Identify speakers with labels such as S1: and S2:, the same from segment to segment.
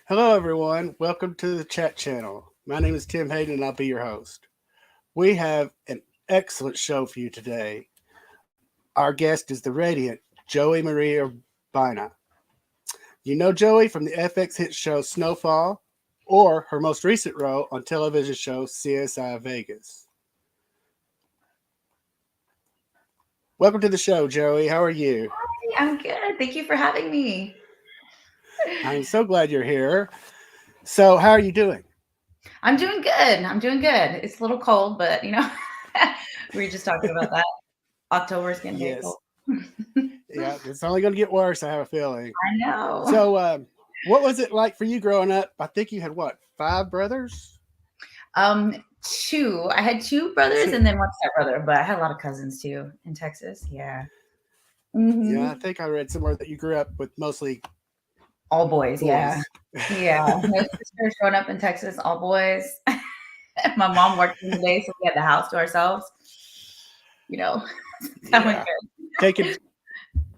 S1: Hello, everyone. Welcome to the chat channel. My name is Tim Hayden, and I'll be your host. We have an excellent show for you today. Our guest is the radiant Joey Marie Urbina. You know Joey from the FX hit show Snowfall or her most recent role on television show CSI Vegas. Welcome to the show, Joey. How are you?
S2: Hi, I'm good. Thank you for having me.
S1: I'm so glad you're here. So, how are you doing?
S2: I'm doing good. I'm doing good. It's a little cold, but we were just talking about that. October is getting very cold.
S1: Yes. Yeah, it's only going to get worse, I have a feeling.
S2: I know.
S1: So, what was it like for you growing up? I think you had what, five brothers?
S2: Two. I had two brothers
S1: Two.
S2: and then one stepbrother, but I had a lot of cousins too in Texas. Yeah.
S1: Yeah, I
S2: Hmm.
S1: think I read somewhere that you grew up with mostly
S2: All boys. Yeah.
S1: boys.
S2: Yeah. No sisters growing up in Texas. All boys. My mom worked in the day, so we had the house to ourselves. You know, that went
S1: Yeah,
S2: good.
S1: take it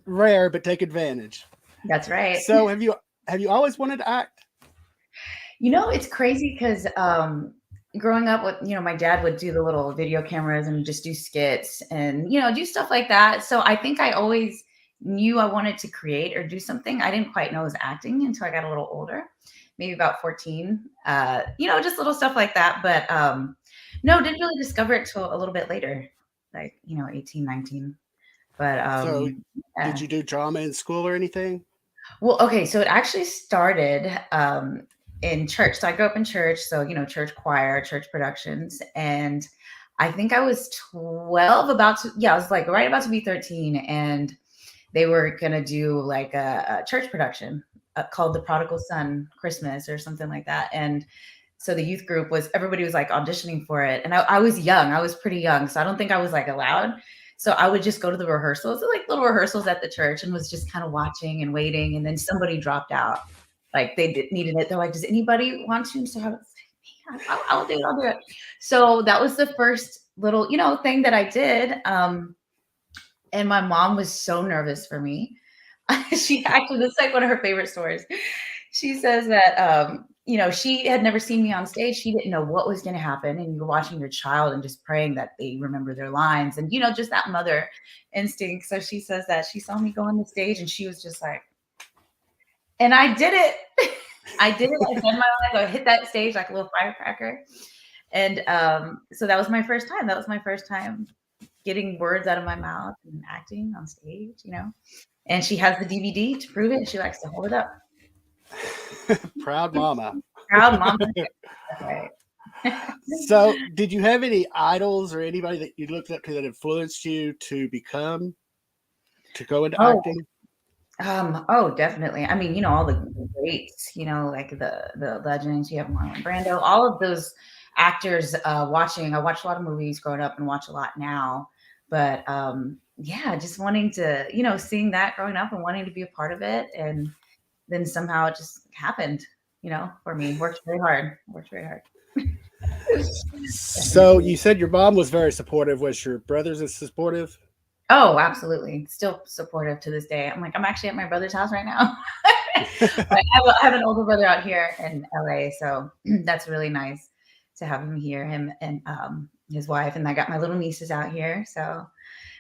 S1: rare, but take advantage.
S2: That's right.
S1: So, have you always wanted to act?
S2: It's crazy because growing up with, my dad would do the little video cameras and just do skits and, do stuff like that. So I think I always knew I wanted to create or do something. I didn't quite know it was acting until I got a little older, maybe about 14, just little stuff like that. But no, didn't really discover it till a little bit later, like, 18, 19. But
S1: So, did
S2: yeah.
S1: you do drama in school or anything?
S2: Well, okay, so it actually started in church. So I grew up in church, so church choir, church productions, and I think I was 12, I was like right about to be 13, and they were gonna do like a church production called The Prodigal Son Christmas or something like that, and so the youth group everybody was like auditioning for it, and I was young, I was pretty young, so I don't think I was like allowed. So I would just go to the rehearsals, like little rehearsals at the church, and was just kind of watching and waiting. And then somebody dropped out, like needed it. They're like, "Does anybody want to?" And so I was like, "Man, I'll do it. I'll do it." So that was the first little, thing that I did. And my mom was so nervous for me. She actually, this is like one of her favorite stories. She says that she had never seen me on stage. She didn't know what was going to happen, and you're watching your child and just praying that they remember their lines, and just that mother instinct. So she says that she saw me go on the stage, and she was just like, and I did it. I did it. I said my lines. I hit that stage like a little firecracker, and so that was my first time. That was my first time getting words out of my mouth and acting on stage. And she has the DVD to prove it, and she likes to hold it up.
S1: Proud mama.
S2: Proud mom. That's right.
S1: So, did you have any idols or anybody that you looked up to that influenced you to go into
S2: Oh,
S1: acting?
S2: definitely. I mean, all the greats, like the legends. You have Marlon Brando, all of those actors. I watched a lot of movies growing up and watch a lot now. But yeah, just wanting to, seeing that growing up and wanting to be a part of it, and then somehow it just happened. For me, worked very hard. Worked very hard.
S1: So, you said your mom was very supportive. Was your brothers as supportive?
S2: Oh, absolutely. Still supportive to this day. I'm actually at my brother's house right now. I have an older brother out here in LA, so that's really nice to have him here, him and his wife, and I got my little nieces out here. So,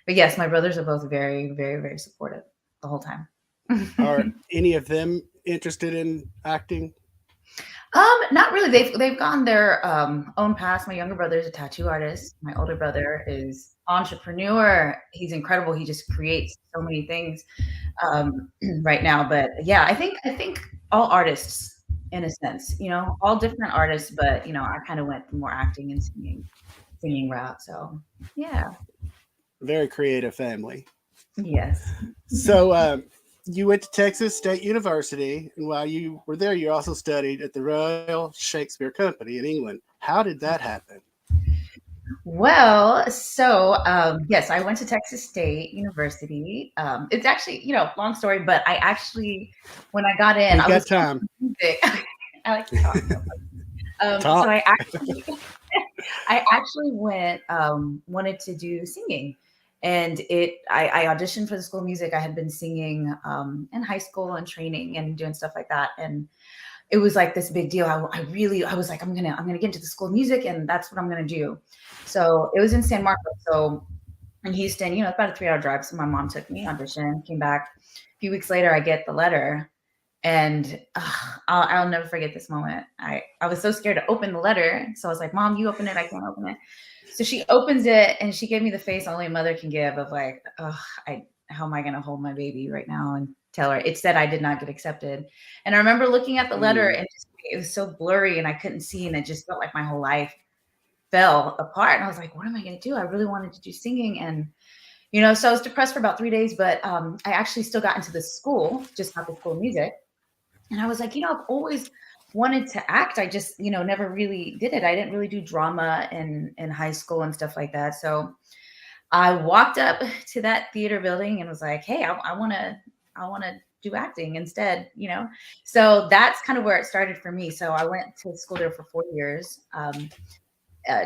S2: but yes, my brothers are both very, very, very supportive the whole time.
S1: Are any of them interested in acting?
S2: Not really. They've gone their own path. My younger brother is a tattoo artist. My older brother is entrepreneur. He's incredible. He just creates so many things right now. But yeah, I think all artists, in a sense, all different artists. But I kind of went the more acting and singing route. So yeah,
S1: Very creative family.
S2: yes.
S1: So, you went to Texas State University, and while you were there, you also studied at the Royal Shakespeare Company in England. How did that happen?
S2: Well, so yes, I went to Texas State University. It's actually, long story, but I actually, when I got in,
S1: We've
S2: I
S1: got
S2: was
S1: time.
S2: music. I like to talk. So
S1: Talk.
S2: I actually went wanted to do singing, And I auditioned for the school of music. I had been singing in high school and training and doing stuff like that. And it was like this big deal. I was like, I'm gonna get into the school of music, and that's what I'm gonna do. So it was in San Marcos. So in Houston, it's about a 3-hour drive. So my mom took me, auditioned, came back. A few weeks later, I get the letter, and I'll never forget this moment. I was so scared to open the letter. So I was like, Mom, you open it. I can't open it. So she opens it, and she gave me the face only a mother can give of like, how am I going to hold my baby right now and tell her? It said I did not get accepted. And I remember looking at the letter, and it was so blurry and I couldn't see. And it just felt like my whole life fell apart. And I was like, what am I going to do? I really wanted to do singing. And, so I was depressed for about 3 days, but I actually still got into the school, just not the school of music. And I was like, I've always wanted to act. I just, never really did it. I didn't really do drama in high school and stuff like that. So I walked up to that theater building and was like, hey, I want to do acting instead, So that's kind of where it started for me. So I went to school there for 4 years,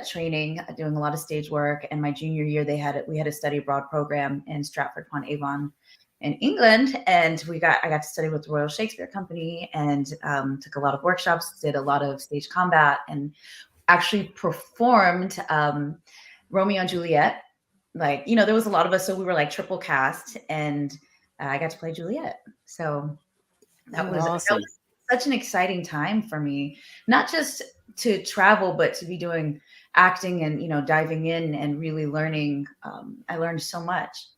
S2: training, doing a lot of stage work. And my junior year, we had a study abroad program in Stratford-upon-Avon in England, and I got to study with the Royal Shakespeare Company, and took a lot of workshops, did a lot of stage combat, and actually performed Romeo and Juliet. Like, there was a lot of us, so we were like triple cast, and I got to play Juliet. So that was such an exciting time for me, not just to travel, but to be doing acting and, diving in and really learning. I learned so much.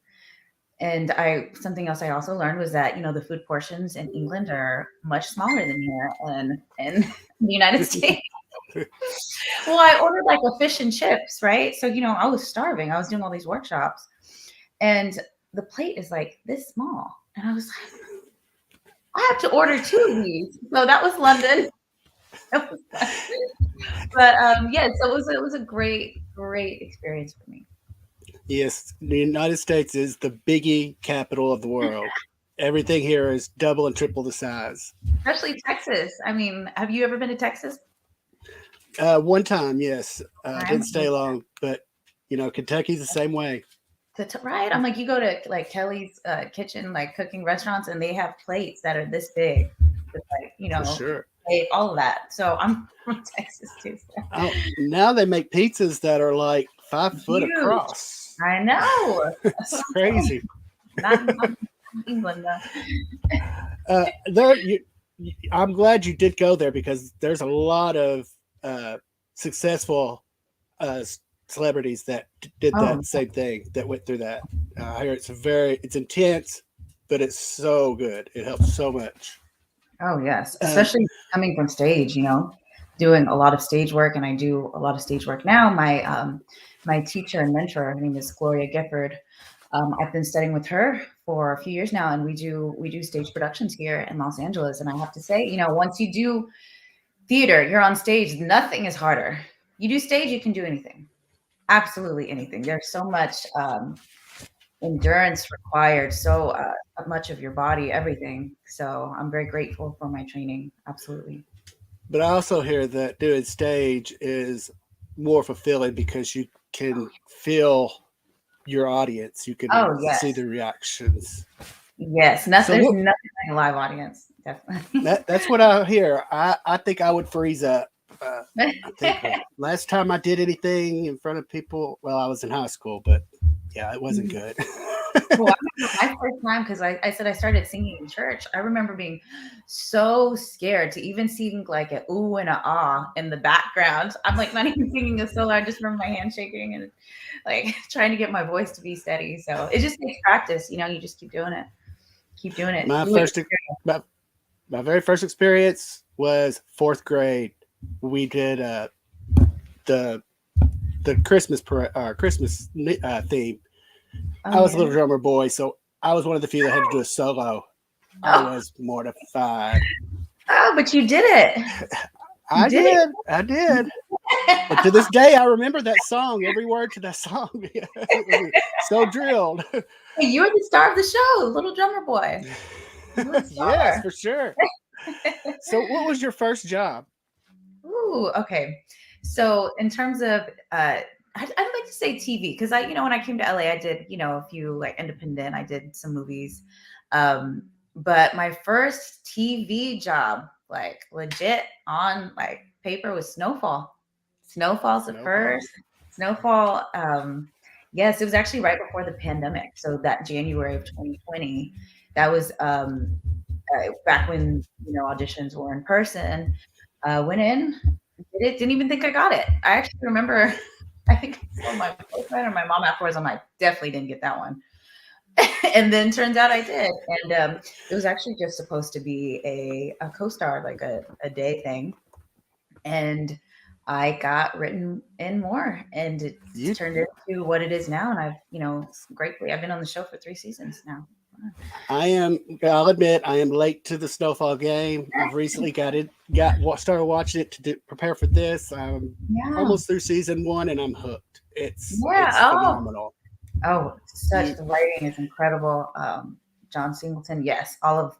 S2: And something else I also learned was that, the food portions in England are much smaller than here in the United States. Well, I ordered like a fish and chips, right? So, I was starving. I was doing all these workshops, and the plate is like this small. And I was like, I have to order 2 of these. So that was London. But yeah, so it was a great experience for me.
S1: Yes, the United States is the biggie capital of the world. Everything here is double and triple the size.
S2: Especially Texas. I mean, have you ever been to Texas?
S1: One time, yes. Didn't stay long, but Kentucky's the same way.
S2: Right? I'm like, you go to like Kelly's kitchen, like cooking restaurants, and they have plates that are this big, with like,
S1: For sure.
S2: all of that. So I'm from Texas too. So.
S1: Oh, now they make pizzas that are like 5 foot across.
S2: I know.
S1: It's crazy.
S2: Not England though.
S1: I'm glad you did go there, because there's a lot of successful celebrities that did that same thing, that went through that. I hear it's intense, but it's so good. It helps so much.
S2: Oh yes, especially coming from stage, doing a lot of stage work, and I do a lot of stage work now. My teacher and mentor, her name is Gloria Gifford. I've been studying with her for a few years now, and we do stage productions here in Los Angeles. And I have to say, once you do theater, you're on stage, nothing is harder. You do stage, you can do anything, absolutely anything. There's so much endurance required, so much of your body, everything. So I'm very grateful for my training, absolutely.
S1: But I also hear that doing stage is more fulfilling, because you can feel your audience. You can see the reactions.
S2: Yes, there's nothing like a live audience. Definitely.
S1: That's what I hear. I think I would freeze up. I think last time I did anything in front of people, well, I was in high school, but yeah, it wasn't good.
S2: Well, I remember my first time, because I said I started singing in church. I remember being so scared to even sing like an ooh and a ah in the background. I'm like not even singing a solo. I just remember my hand shaking and like trying to get my voice to be steady. So it just takes practice. You just keep doing it. Keep doing it.
S1: My very first experience was 4th grade. We did the Christmas theme. I was a little drummer boy, so I was one of the few that had to do a solo. I was mortified.
S2: Oh, but you did it.
S1: I did. And to this day, I remember that song, every word to that song. So drilled.
S2: Hey, you were the star of the show, little drummer boy.
S1: Yes, for sure. So what was your first job?
S2: Ooh, okay. So in terms of I'd like to say TV because when I came to LA, I did, a few like independent, I did some movies. But my first TV job, like legit on like paper, was Snowfall. Snowfall's the
S1: Snowfall.
S2: first. Snowfall. Yes, it was actually right before the pandemic. So that January of 2020, that was back when, auditions were in person. Went in, did it, didn't even think I got it. I actually remember, I think I told my boyfriend or my mom afterwards, I'm like, definitely didn't get that one. And then turns out I did. And it was actually just supposed to be a co-star, like a day thing. And I got written in more, and it's
S1: You,
S2: turned into what it is now. And gratefully, I've been on the show for 3 seasons now.
S1: I'll admit, I am late to the Snowfall game. I've recently started watching it to prepare for this. I'm
S2: Yeah.
S1: almost through season 1, and I'm hooked. It's
S2: Yeah.
S1: phenomenal.
S2: Oh,
S1: You,
S2: the writing is incredible. John Singleton, yes, all of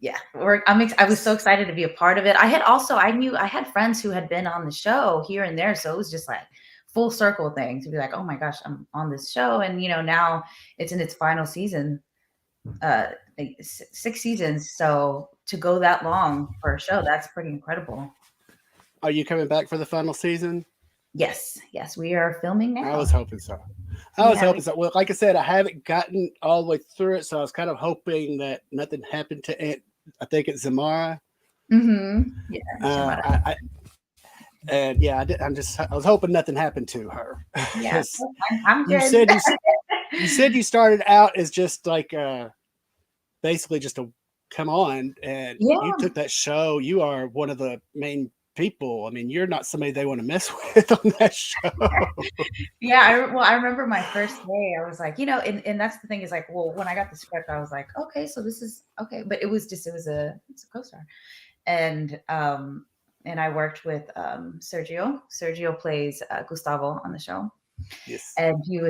S2: yeah. I was so excited to be a part of it. I had friends who had been on the show here and there, so it was just like full circle thing to be like, oh my gosh, I'm on this show, and now it's in its final season, like 6 seasons. So to go that long for a show, that's pretty incredible.
S1: are you coming back for the final season?
S2: Yes, yes, we are filming
S1: I
S2: now.
S1: was hoping so. I was
S2: Yeah.
S1: hoping so. Well, like I said, I haven't gotten all the way through it, so I was kind of hoping that nothing happened to Aunt. I think it's Xiamara.
S2: Yeah,
S1: Uh,
S2: Xiamara.
S1: I, I and yeah, I was hoping nothing happened to her
S2: Yeah,
S1: because
S2: I'm
S1: you
S2: good.
S1: said you said you started out as just like basically just a come on, and you
S2: Yeah.
S1: took that show. You are one of the main people. I mean, you're not somebody they want to mess with on that show.
S2: Yeah, I remember my first day. I was like, and that's the thing is like, well, when I got the script, I was like, okay, so this is okay, but it's a co-star, and I worked with Sergio. Sergio plays Gustavo on the show,
S1: Yes.
S2: and it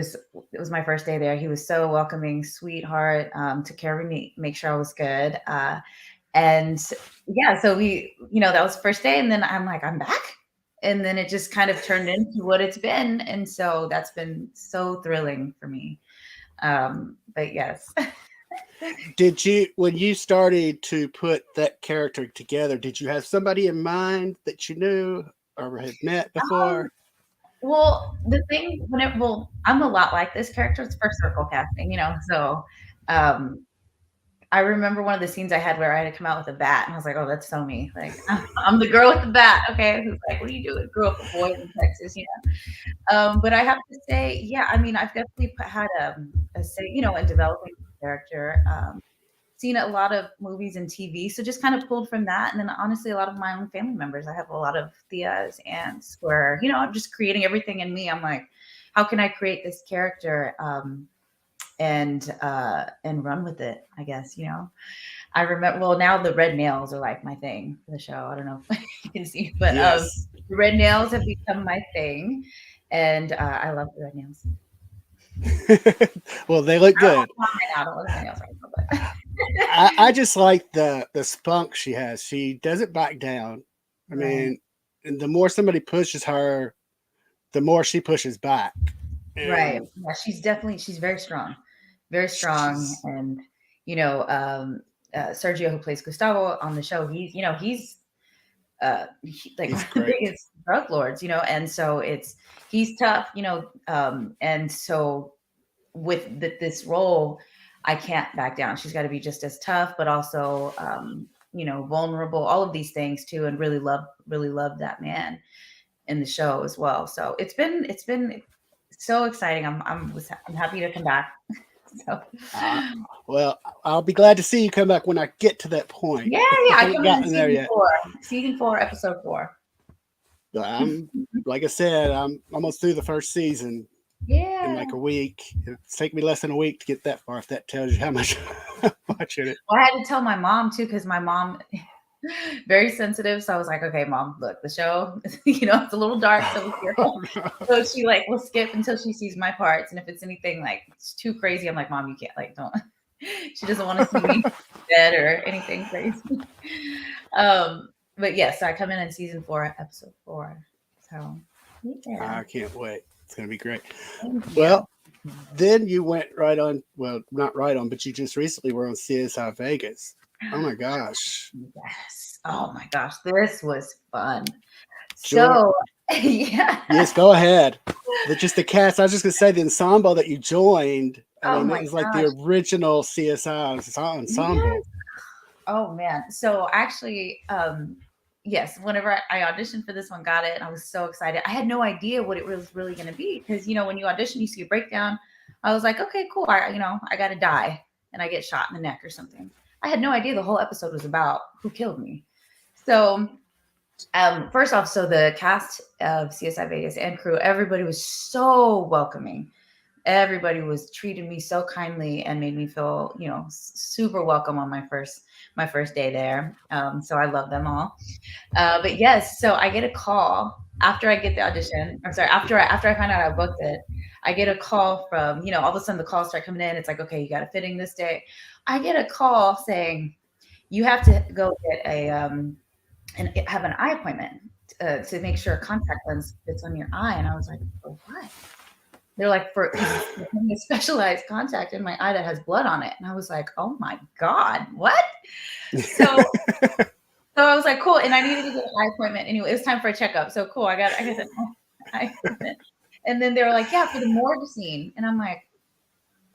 S2: was my first day there. He was so welcoming, sweetheart, took care of me, make sure I was good, and yeah, so that was the first day, and then I'm like, I'm back. And then it just kind of turned into what it's been. And so that's been so thrilling for me. But yes.
S1: Did you, when you started to put that character together, did you have somebody in mind that you knew or had met
S2: um,
S1: before?
S2: well, the thing I'm a lot like this character. It's first circle casting, so um, I remember one of the scenes I had where I had to come out with a bat, and I was like, "Oh, that's so me! Like, I'm the girl with the bat." Okay, who's like, "What do you do?" Grew up a boy in Texas, But I have to say, yeah, I mean, I've definitely had a say, in developing the character. Seen a lot of movies and TV, so just kind of pulled from that. And then honestly, a lot of my own family members. I have a lot of tias, aunts, where I'm just creating everything in me. I'm like, how can I create this character and run with it? I guess I remember. Well, now the red nails are like my thing for the show. I don't know if you can see, but
S1: Yes.
S2: the red nails have become my thing, and I love the red nails.
S1: Well, they look
S2: I don't
S1: good.
S2: want mine out. I don't want my nails right now, but
S1: I just like the spunk she has. She doesn't back down. I
S2: right,
S1: mean, and the more somebody pushes her, the more she pushes back.
S2: right.
S1: And
S2: Yeah, she's very strong,
S1: she's
S2: and you know, um, Sergio, who plays Gustavo on the show, he's like one
S1: he's
S2: of the
S1: great.
S2: biggest drug lords, and so he's tough, and so with this role, I can't back down. She's got to be just as tough, but also, vulnerable, all of these things too, and really love that man in the show as well. So it's been so exciting. I'm happy to come back. So
S1: Uh, well, I'll be glad to see you come back when I get to that point.
S2: yeah,
S1: I
S2: yeah. I
S1: haven't
S2: come in
S1: gotten there yet.
S2: season four, episode 4.
S1: But like I said, I'm almost through the first season in
S2: Yeah.
S1: like a week. It's taken me less than a week to get that far. If that tells you how much I'm watching it.
S2: Well, I had to tell my mom too, because my mom very sensitive. So I was like, okay, mom, look, the show, it's a little dark, so be careful. So she like will skip until she sees my parts. And if it's anything like it's too crazy, I'm like, mom, you can't like don't she doesn't want to see me dead or anything crazy. But yes, so I come in season 4, episode 4. So yeah.
S1: I can't wait. It's going to be great.
S2: Thank you.
S1: Well, then you went right on. Well, not right on, but you just recently were on CSI Vegas. Oh my gosh,
S2: Yes. Oh my gosh, this was fun.
S1: Joy.
S2: So, yeah.
S1: Yes, go ahead. Just the cast. I was just going to say the ensemble that you joined. I
S2: Oh
S1: mean,
S2: my
S1: it was like the
S2: gosh.
S1: original CSI ensemble.
S2: Yes. Oh man. So actually, yes, whenever I auditioned for this one, got it, and I was so excited. I had no idea what it was really going to be because when you audition, you see a breakdown. I was like, okay, cool. I got to die and I get shot in the neck or something. I had no idea the whole episode was about who killed me. So, first off, so the cast of CSI Vegas and crew, everybody was so welcoming. Everybody was treated me so kindly and made me feel, super welcome on my first day there. So I love them all. But yes, so I get a call after I get the audition. I'm sorry, after I find out I booked it, I get a call from, all of a sudden the calls start coming in. It's like, okay, you got a fitting this day. I get a call saying you have to go get and have an eye appointment to make sure a contact lens fits on your eye. And I was like, for what? They're like, for a specialized contact in my eye that has blood on it. And I was like, oh my God, what? So I was like, cool. And I needed to get an eye appointment. Anyway, it was time for a checkup. So cool. I got an eye appointment. And then they were like, yeah, for the morgue scene. And I'm like,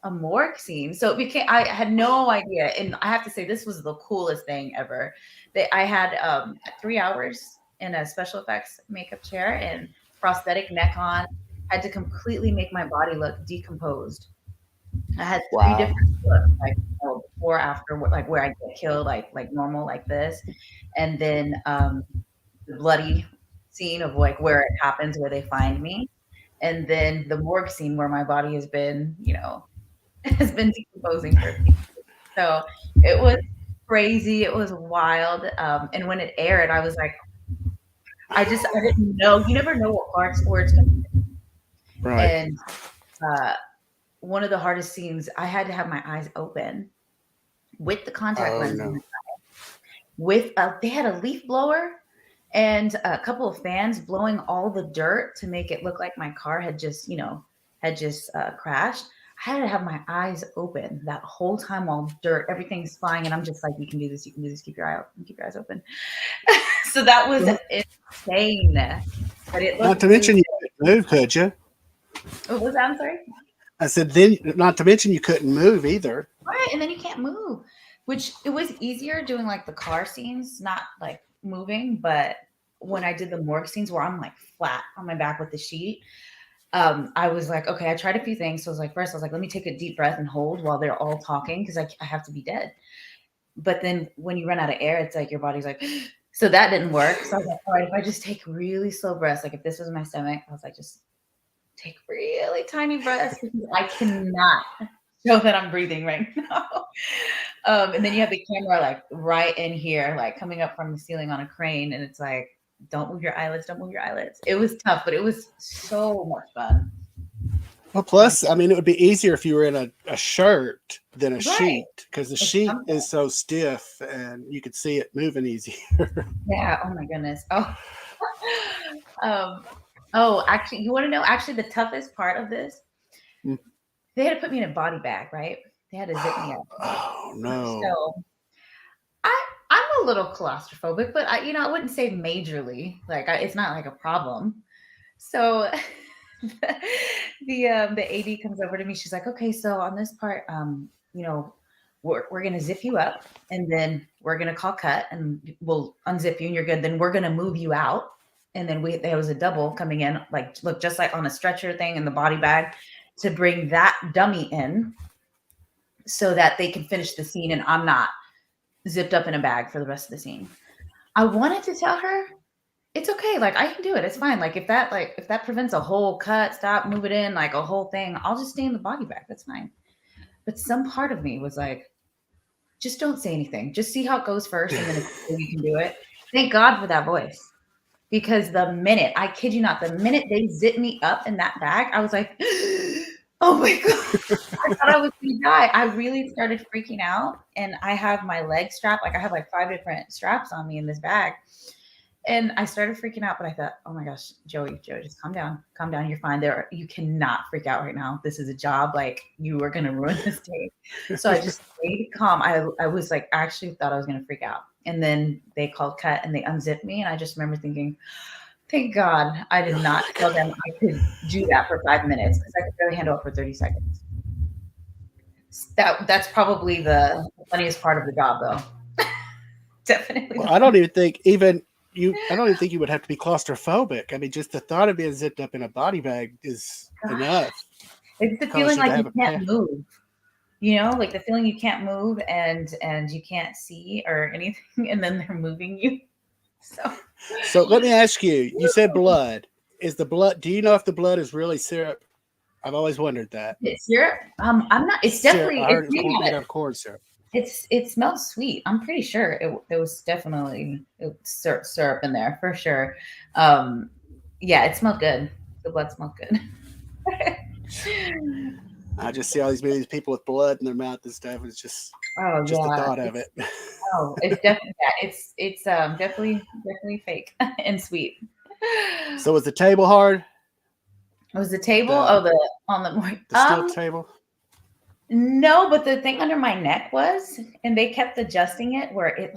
S2: a morgue scene. So it became, I had no idea. And I have to say, this was the coolest thing ever. I had 3 hours in a special effects makeup chair and prosthetic neck on. I had to completely make my body look decomposed. I had three different looks, like before, after, like where I get killed, like normal, like this, and then the bloody scene of like where it happens, where they find me, and then the morgue scene where my body has been, has been decomposing for. So it was crazy. It was wild. And when it aired, I was like, I didn't know. You never know what parts where it's going to be.
S1: Right.
S2: And one of the hardest scenes, I had to have my eyes open with the contact lens. No. They had a leaf blower and a couple of fans blowing all the dirt to make it look like my car had just crashed. I had to have my eyes open that whole time while everything's flying, and I'm just like, you can do this, keep your eyes open. So that was insane. But it
S1: not to mention you couldn't move, could you?
S2: What was that? I'm sorry?
S1: I said, then not to mention you couldn't move either.
S2: Right, and then you can't move, which it was easier doing like the car scenes, not like moving. But when I did the morgue scenes where I'm like flat on my back with the sheet, I was like, okay, I tried a few things. So first I was like, let me take a deep breath and hold while they're all talking because I have to be dead. But then when you run out of air, it's like your body's like, so that didn't work. So I was like, all right, if I just take really slow breaths, like if this was my stomach, I was like, just take really tiny breaths because I cannot show that I'm breathing right now. And then you have the camera like right in here, like coming up from the ceiling on a crane. And it's like, don't move your eyelids. Don't move your eyelids. It was tough, but it was so much fun.
S1: Well, plus, I mean, it would be easier if you were in a shirt than a sheet because the sheet is so stiff and you could see it moving easier.
S2: Yeah. Oh my goodness. Oh, actually, you want to know the toughest part of this? They had to put me in a body bag, right? They had to zip me up.
S1: Oh no.
S2: So I'm a little claustrophobic, but I wouldn't say majorly. Like it's not like a problem. So the AD comes over to me. She's like, okay, so on this part, we're gonna zip you up, and then we're gonna call cut, and we'll unzip you, and you're good. Then we're gonna move you out, and then there was a double coming in, like look just like on a stretcher thing in the body bag, to bring that dummy in, so that they can finish the scene, and I'm not zipped up in a bag for the rest of the scene. I wanted to tell her, it's okay. Like I can do it. It's fine. Like if that prevents a whole cut, stop, move it in, like a whole thing, I'll just stay in the body bag. That's fine. But some part of me was like, just don't say anything. Just see how it goes first, and then if you can do it. Thank God for that voice. Because the minute, I kid you not, the minute they zipped me up in that bag, I was like, oh my God. I thought I was going to die. I really started freaking out. And I have my leg strap. Like I have like 5 different straps on me in this bag. And I started freaking out, but I thought, oh my gosh, Joey, just calm down. Calm down. You're fine. You cannot freak out right now. This is a job. Like, you are going to ruin this day. So I just stayed calm. I was like, actually thought I was going to freak out. And then they called cut and they unzipped me. And I just remember thinking, thank God I did not tell them I could do that for 5 minutes, because I could barely handle it for 30 seconds. That's probably the funniest part of the job, though. Definitely.
S1: Well, I don't even think you would have to be claustrophobic. I mean, just the thought of being zipped up in a body bag is enough.
S2: It's the feeling like you can't move. You know, like the feeling you can't move and you can't see or anything, and then they're moving you.
S1: So let me ask you. You said blood. Do you know if the blood is really syrup? I've always wondered that.
S2: It's syrup? I'm not. It's definitely.
S1: It's made out of corn syrup.
S2: It smells sweet. I'm pretty sure it was definitely syrup in there for sure. Yeah, it smelled good. The blood smelled good.
S1: I just see all these movies, people with blood in their mouth and stuff. It's just the thought of it.
S2: It's definitely it's definitely fake and sweet.
S1: So was the table hard?
S2: Was the table
S1: the steel table?
S2: No, but the thing under my neck was, and they kept adjusting it where it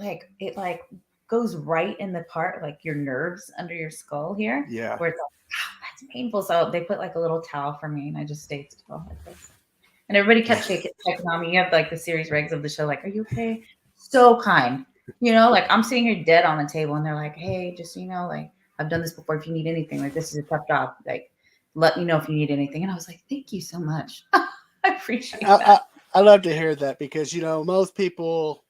S2: goes right in the part, like your nerves under your skull here.
S1: Yeah.
S2: Where it's like, oh, that's painful. So they put like a little towel for me, and I just stayed still like this. And everybody kept checking on me. You have like the series regs of the show, like, are you okay? So kind. You know, like I'm sitting here dead on the table, and they're like, hey, just so you know, like I've done this before. If you need anything, like this is a tough job. Like, let me know if you need anything. And I was like, thank you so much. I appreciate that.
S1: I love to hear that, because, you know, most people,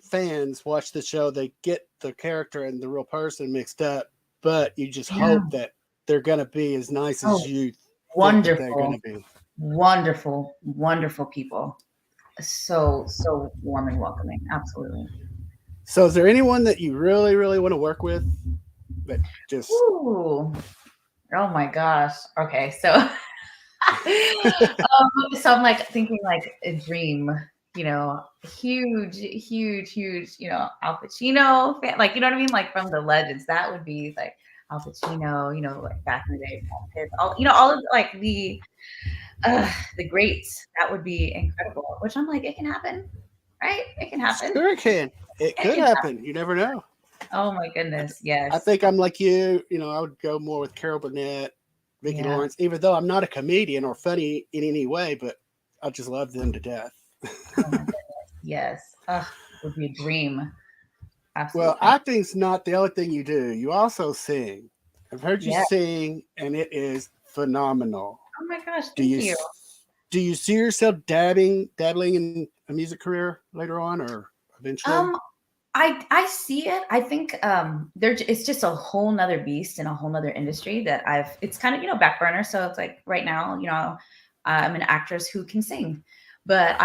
S1: fans, watch the show, they get the character and the real person mixed up, but you just hope that they're going to be as nice as you think that they're going to be.
S2: Wonderful, wonderful people. So warm and welcoming. Absolutely.
S1: So is there anyone that you really, really want to work with? That just...
S2: Ooh. Oh my gosh. Okay. So so I'm like thinking like a dream, you know, huge, you know, Al Pacino fan, like, you know what I mean? Like from the legends, that would be like Al Pacino, you know, like back in the day, all, you know, all of like the greats. That would be incredible, which I'm like, it can happen, right? It can happen.
S1: Sure it can. It could happen. You never know.
S2: Oh my goodness. Yes.
S1: I think I'm like you know, I would go more with Carol Burnett, Vicki Lawrence, even though I'm not a comedian or funny in any way, but I just love them to death.
S2: Oh my goodness. Yes. It would be a dream. Absolutely.
S1: Well, acting's not the only thing you do. You also sing. I've heard you sing, and it is phenomenal.
S2: Oh my gosh, thank you.
S1: Do you see yourself dabbling in a music career later on, or eventually?
S2: I see it. I think it's just a whole nother beast and a whole nother industry that it's kind of, you know, back burner. So it's like right now, you know, I'm an actress who can sing, but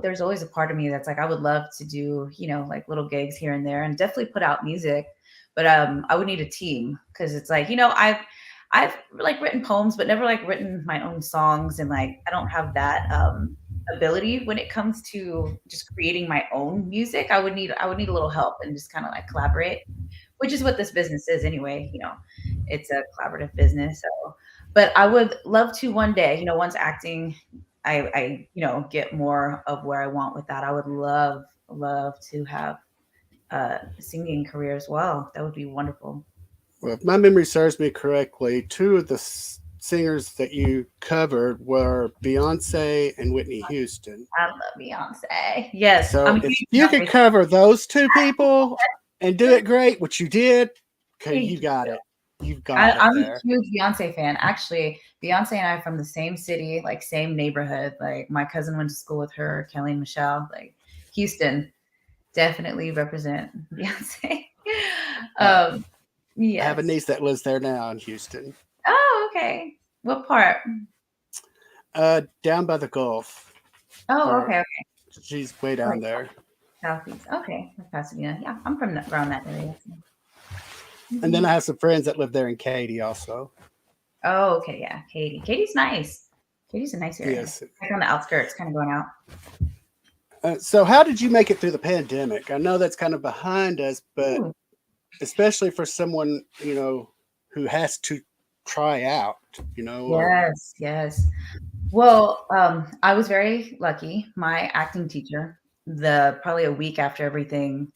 S2: there's always a part of me that's like, I would love to do, you know, like little gigs here and there and definitely put out music. But I would need a team, because it's like, you know, I've like written poems, but never like written my own songs. And like, I don't have that ability when it comes to just creating my own music. I would need a little help and just kind of like collaborate, which is what this business is anyway. You know, it's a collaborative business. So, but I would love to one day, you know, once acting, I you know, get more of where I want with that. I would love to have a singing career as well. That would be wonderful.
S1: Well, if my memory serves me correctly, two of the singers that you covered were Beyonce and Whitney Houston.
S2: I love Beyonce. Yes.
S1: So if you could cover those two people and do it great, which you did, okay, you got it. You've got it.
S2: I'm a huge Beyonce fan. Actually, Beyonce and I are from the same city, like same neighborhood. Like my cousin went to school with her, Kelly and Michelle. Like Houston, definitely represent Beyonce.
S1: Yes. I have a niece that lives there now in Houston.
S2: Oh, okay. What part?
S1: Down by the Gulf.
S2: Oh, okay.
S1: She's way down there.
S2: Southeast. Okay. Pasadena. Yeah, I'm from around that area.
S1: And then I have some friends that live there in Katy also.
S2: Oh, okay. Yeah. Katy. Katy's nice. Katy's a nice area. Yes. Like on the outskirts, kind of going out.
S1: So how did you make it through the pandemic? I know that's kind of behind us, but especially for someone, who has to try out, or
S2: Yes, yes. Well, I was very lucky. My acting teacher, the probably a week after everything,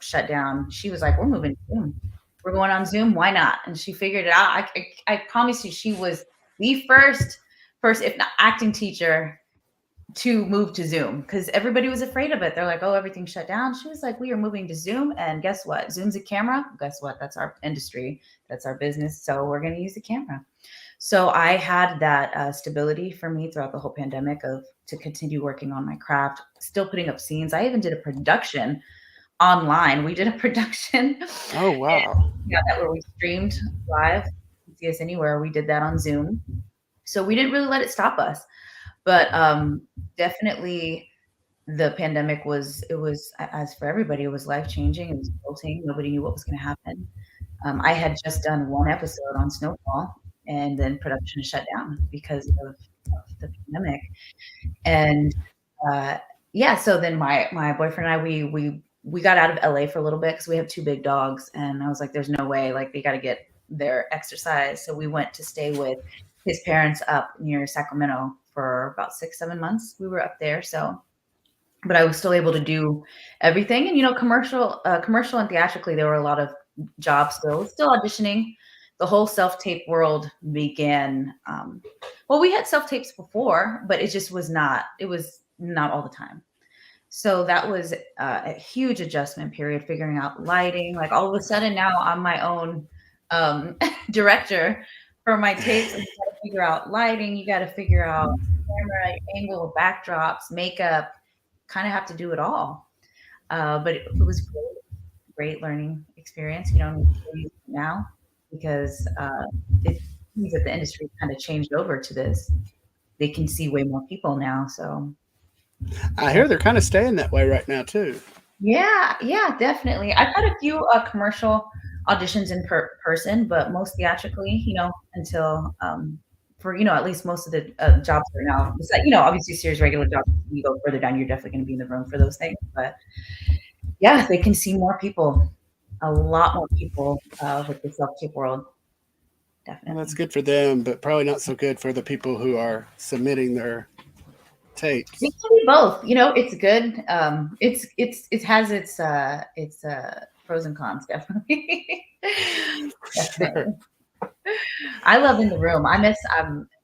S2: shut down, she was like, "We're moving to Zoom. We're going on Zoom. Why not?" And she figured it out. I promise you, she was the first, if not acting teacher, to move to Zoom because everybody was afraid of it. They're like, "Oh, everything's shut down." She was like, "We are moving to Zoom, and guess what? Zoom's a camera. Guess what? That's our industry. That's our business. So we're going to use the camera." So I had that stability for me throughout the whole pandemic of to continue working on my craft, still putting up scenes. I even did a production online. We did a production,
S1: oh
S2: and
S1: wow,
S2: that where we streamed live. You can see us anywhere. We did that on Zoom. So we didn't really let it stop us. But definitely the pandemic was as for everybody, it was life changing. It was jolting. Nobody knew what was going to happen. I had just done one episode on Snowfall, and then production shut down because of the pandemic. And uh, yeah, so then my boyfriend and I we got out of LA for a little bit because we have two big dogs, and I was like, "There's no way, like they got to get their exercise." So we went to stay with his parents up near Sacramento for about 6-7 months. We were up there, so but I was still able to do everything. And commercial and theatrically, there were a lot of jobs still auditioning. The whole self tape world began. Well, we had self tapes before, but it just was not. It was not all the time. So that was a huge adjustment period, figuring out lighting. Like all of a sudden now I'm my own director for my tapes. And you got to figure out lighting. You got to figure out camera angle, backdrops, makeup. Kind of have to do it all. But it was great learning experience. I'm now because it seems that the industry kind of changed over to this. They can see way more people now. So
S1: I hear they're kind of staying that way right now too.
S2: yeah, definitely. I've had a few commercial auditions in person, but most theatrically, until for at least most of the jobs right now. It's like, obviously series regular jobs. You go further down, you're definitely going to be in the room for those things. But yeah, they can see more people, a lot more people with the self tape world.
S1: Well,
S2: Definitely.
S1: that's good for them, but probably not so good for the people who are submitting their tapes.
S2: It can be both. It's good. It has its pros and cons, definitely.
S1: Sure.
S2: Definitely. I love in the room. I miss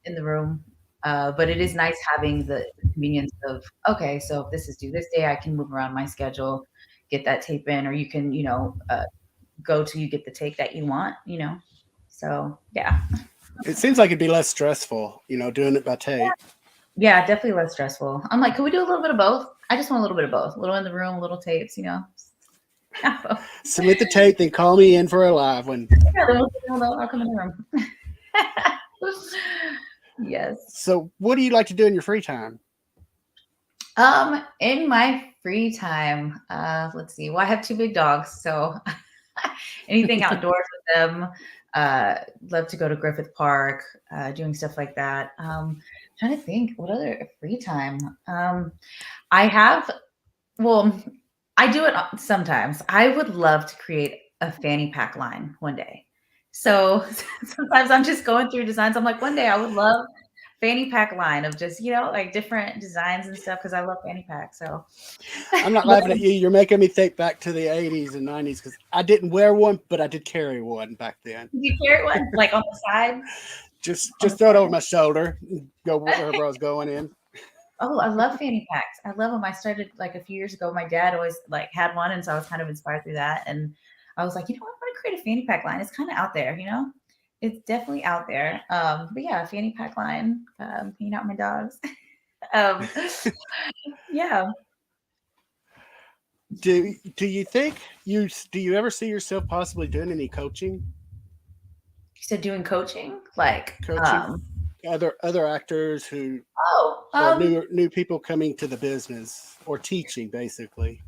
S2: in the room. But it is nice having the convenience of, okay, so if this is due this day, I can move around my schedule, get that tape in, or you can, go till you get the take that you want. So yeah.
S1: It seems like it'd be less stressful, doing it by tape.
S2: Yeah, definitely less stressful. I'm like, can we do a little bit of both? I just want a little bit of both. A little in the room, little tapes. Yeah,
S1: Submit the tape, then call me in for a live one.
S2: then I'll come in the room. Yes.
S1: So, what do you like to do in your free time?
S2: In my free time, let's see. Well, I have two big dogs, so anything outdoors with them. Love to go to Griffith Park, doing stuff like that. Trying to think what other free time. I have. Well, I do it sometimes. I would love to create a fanny pack line one day. So sometimes I'm just going through designs. I'm like, one day I would love fanny pack line of just, like different designs and stuff because I love fanny pack. So
S1: I'm not laughing at you. You're making me think back to the 80s and 90s because I didn't wear one, but I did carry one back then.
S2: Did you carry one like on the side?
S1: Just throw it over my shoulder, go wherever I was going in.
S2: Oh, I love fanny packs. I love them. I started like a few years ago. My dad always like had one, and so I was kind of inspired through that. And I was like, what? I want to create a fanny pack line. It's kind of out there. It's definitely out there. But yeah, fanny pack line, hanging out with my dogs. um, yeah.
S1: Do you think do you ever see yourself possibly doing any coaching?
S2: You said doing coaching, like
S1: Coaching other actors who
S2: oh,
S1: or new people coming to the business or teaching basically.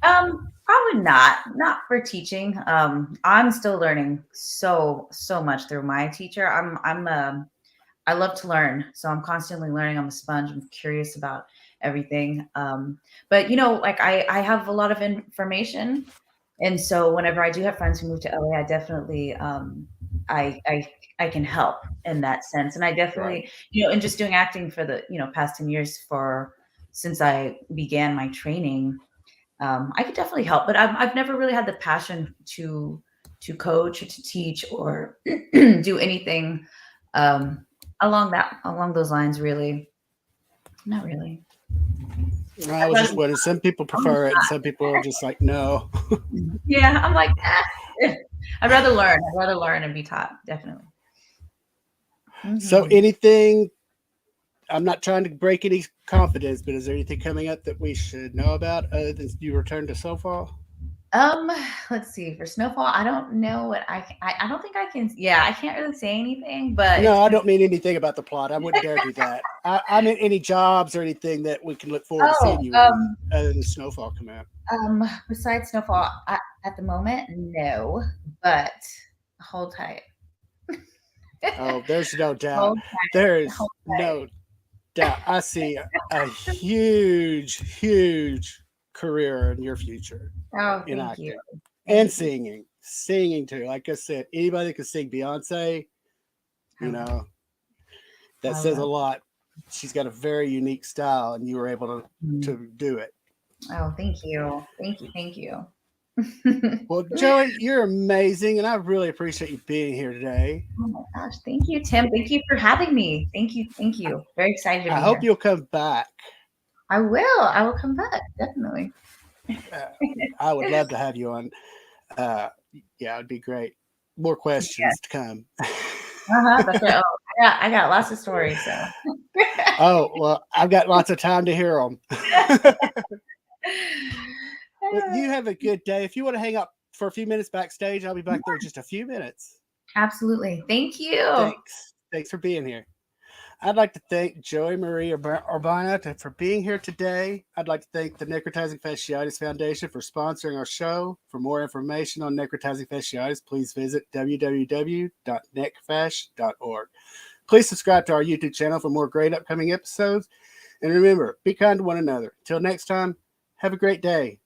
S2: Probably not for teaching. I'm still learning so much through my teacher. I love to learn, so I'm constantly learning. I'm a sponge. I'm curious about everything. But like I have a lot of information And so whenever I do have friends who move to LA, I definitely I I can help in that sense. And I definitely,
S1: Right.
S2: and just doing acting for the, past 10 years since I began my training, I could definitely help. But I've never really had the passion to coach or to teach or do anything along those lines, really. Not really.
S1: I was just wondering. Some people prefer it, and some people are just like, no.
S2: Yeah, I'm like, I'd rather learn. I'd rather learn and be taught, definitely.
S1: So,
S2: Mhm.
S1: anything? I'm not trying to break any confidence, but is there anything coming up that we should know about other than you return to Snowfall?
S2: Um, let's see. For Snowfall, I don't know what I don't think I can. Yeah, I can't really say anything, but
S1: No,
S2: it's
S1: I
S2: gonna.
S1: don't mean anything about the plot. I wouldn't dare do that. I meant any jobs or anything that we can look forward to
S2: Oh,
S1: seeing you in other than Snowfall come out.
S2: besides Snowfall, at the moment, no. But hold tight.
S1: Oh, there's no doubt.
S2: Hold
S1: There
S2: tight.
S1: is
S2: Hold
S1: no doubt. I see a huge, huge career in your future
S2: tight. Oh,
S1: in
S2: thank you.
S1: acting and
S2: Thank you.
S1: singing. Singing too. Like I said, anybody that can sing Beyonce,
S2: I
S1: you
S2: love,
S1: know, that
S2: I
S1: says a
S2: love.
S1: lot. She's got a very unique style, and you were able
S2: Mm.
S1: to do it.
S2: Oh, thank you. Thank you. Thank you.
S1: Well, Joey, you're amazing, and I really appreciate you being here today.
S2: Oh my gosh. Thank you, Tim. Thank you for having me. Thank you. Thank you. Very excited to
S1: I
S2: be
S1: hope
S2: here.
S1: you'll come back.
S2: I will. I will come back. Definitely.
S1: Uh, I would love to have you on. Uh, yeah, it'd be great. More
S2: Yeah.
S1: questions to come.
S2: That's right. Oh, I got lots of stories. So.
S1: Oh, well, I've got lots of time to hear them. Well, you have a good day. If you want to hang up for a few minutes backstage, I'll be back there in just a few minutes.
S2: Absolutely. Thank you.
S1: Thanks. Thanks for being here. I'd like to thank Joey Marie Urbina for being here today. I'd like to thank the Necrotizing Fasciitis Foundation for sponsoring our show. For more information on necrotizing fasciitis, please visit www.necfash.org. Please subscribe to our YouTube channel for more great upcoming episodes. And remember, be kind to one another. Until next time, have a great day.